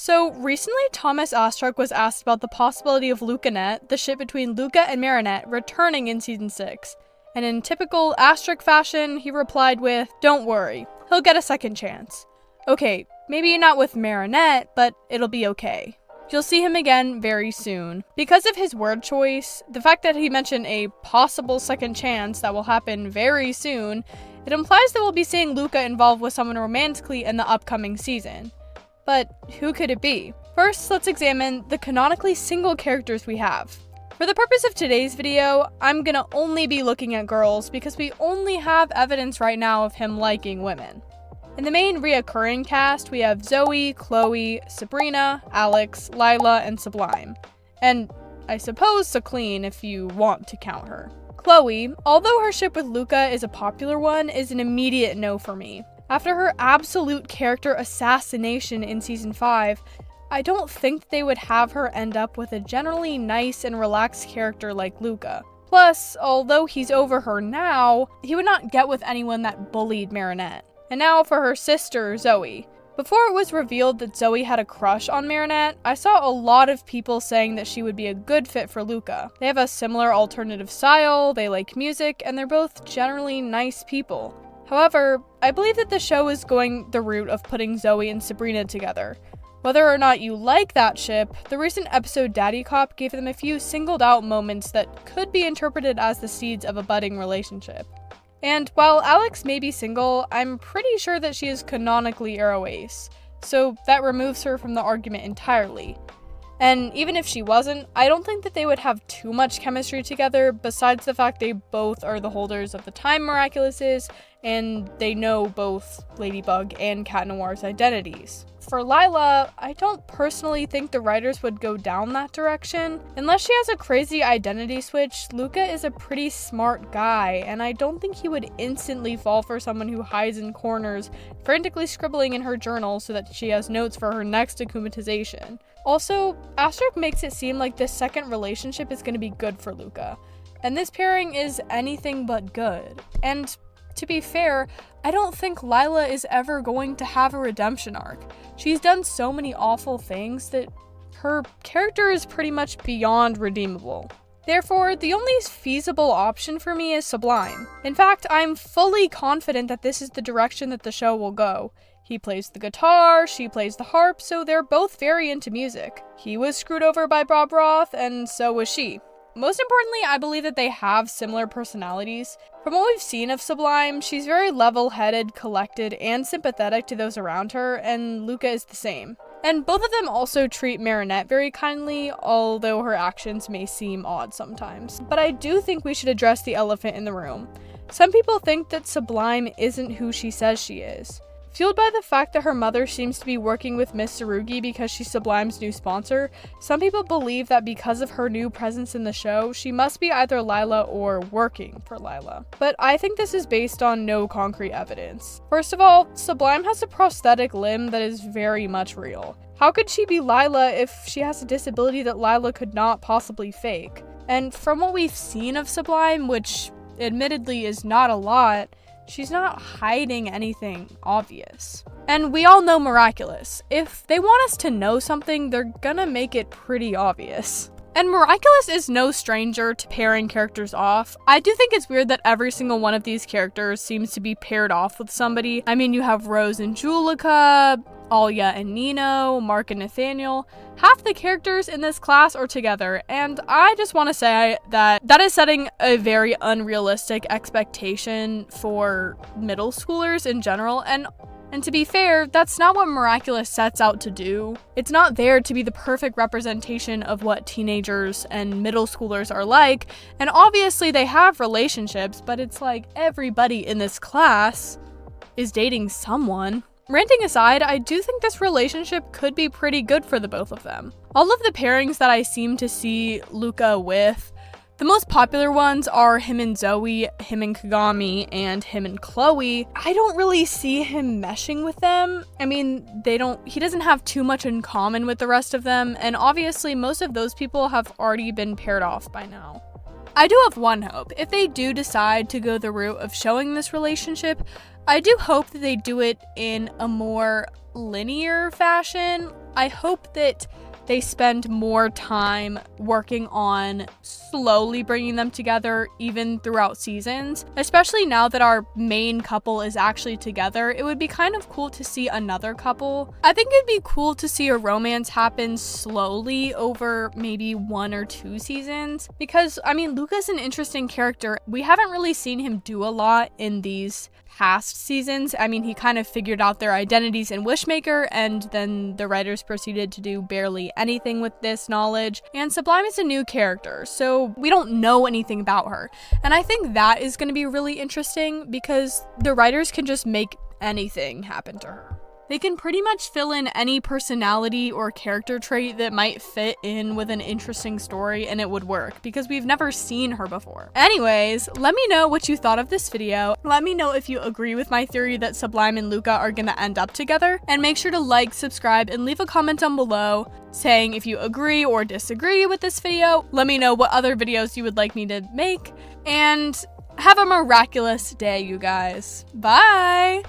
So recently, Thomas Astruck was asked about the possibility of Lucanet, the ship between Luca and Marinette, returning in season 6. And in typical Astruck fashion, he replied with, "Don't worry, he'll get a second chance. Okay, maybe not with Marinette, but it'll be okay. You'll see him again very soon." Because of his word choice, the fact that he mentioned a possible second chance that will happen very soon, it implies that we'll be seeing Luca involved with someone romantically in the upcoming season. But who could it be? First, let's examine the canonically single characters we have. For the purpose of today's video, I'm gonna only be looking at girls because we only have evidence right now of him liking women. In the main reoccurring cast, we have Zoe, Chloe, Sabrina, Alex, Lila, and Sublime. And I suppose Sakleen if you want to count her. Chloe, although her ship with Luca is a popular one, is an immediate no for me. After her absolute character assassination in season 5, I don't think they would have her end up with a generally nice and relaxed character like Luca. Plus, although he's over her now, he would not get with anyone that bullied Marinette. And now for her sister, Zoe. Before it was revealed that Zoe had a crush on Marinette, I saw a lot of people saying that she would be a good fit for Luca. They have a similar alternative style, they like music, and they're both generally nice people. However, I believe that the show is going the route of putting Zoe and Sabrina together. Whether or not you like that ship, the recent episode Daddy Cop gave them a few singled out moments that could be interpreted as the seeds of a budding relationship. And while Alex may be single, I'm pretty sure that she is canonically Arrow Ace, so that removes her from the argument entirely. And even if she wasn't, I don't think that they would have too much chemistry together, besides the fact they both are the holders of the Time Miraculouses, and they know both Ladybug and Cat Noir's identities. For Lila, I don't personally think the writers would go down that direction. Unless she has a crazy identity switch, Luca is a pretty smart guy, and I don't think he would instantly fall for someone who hides in corners, frantically scribbling in her journal so that she has notes for her next akumatization. Also, Astruck makes it seem like this second relationship is going to be good for Luca, and this pairing is anything but good. And to be fair, I don't think Lila is ever going to have a redemption arc. She's done so many awful things that her character is pretty much beyond redeemable. Therefore, the only feasible option for me is Sublime. In fact, I'm fully confident that this is the direction that the show will go. He plays the guitar, she plays the harp, so they're both very into music. He was screwed over by Bob Roth, and so was she. Most importantly, I believe that they have similar personalities. From what we've seen of Sublime, she's very level-headed, collected, and sympathetic to those around her, and Luca is the same. And both of them also treat Marinette very kindly, although her actions may seem odd sometimes. But I do think we should address the elephant in the room. Some people think that Sublime isn't who she says she is. Fueled by the fact that her mother seems to be working with Miss Tsurugi because she's Sublime's new sponsor, some people believe that because of her new presence in the show, she must be either Lila or working for Lila. But I think this is based on no concrete evidence. First of all, Sublime has a prosthetic limb that is very much real. How could she be Lila if she has a disability that Lila could not possibly fake? And from what we've seen of Sublime, which admittedly is not a lot, she's not hiding anything obvious. And we all know Miraculous. If they want us to know something, they're gonna make it pretty obvious. And Miraculous is no stranger to pairing characters off. I do think it's weird that every single one of these characters seems to be paired off with somebody. I mean, you have Rose and Julika, Alia and Nino, Mark and Nathaniel. Half the characters in this class are together, and I just want to say that that is setting a very unrealistic expectation for middle schoolers in general, and to be fair, that's not what Miraculous sets out to do. It's not there to be the perfect representation of what teenagers and middle schoolers are like, and obviously they have relationships, but it's like everybody in this class is dating someone. Ranting aside, I do think this relationship could be pretty good for the both of them. All of the pairings that I seem to see Luca with, the most popular ones are him and Zoe, him and Kagami, and him and Chloe. I don't really see him meshing with them. I mean, he doesn't have too much in common with the rest of them, and obviously most of those people have already been paired off by now. I do have one hope. If they do decide to go the route of showing this relationship, I do hope that they do it in a more linear fashion. I hope that they spend more time working on slowly bringing them together even throughout seasons, especially now that our main couple is actually together. It would be kind of cool to see another couple. I think it'd be cool to see a romance happen slowly over maybe 1 or 2 seasons, because I mean, Luca's an interesting character. We haven't really seen him do a lot in these past seasons. I mean, he kind of figured out their identities in Wishmaker, and then the writers proceeded to do barely anything with this knowledge. And Sublime is a new character, so we don't know anything about her. And I think that is going to be really interesting because the writers can just make anything happen to her. They can pretty much fill in any personality or character trait that might fit in with an interesting story, and it would work because we've never seen her before. Anyways, let me know what you thought of this video. Let me know if you agree with my theory that Sublime and Luca are gonna end up together, and make sure to like, subscribe, and leave a comment down below saying if you agree or disagree with this video. Let me know what other videos you would like me to make, and have a miraculous day, you guys. Bye!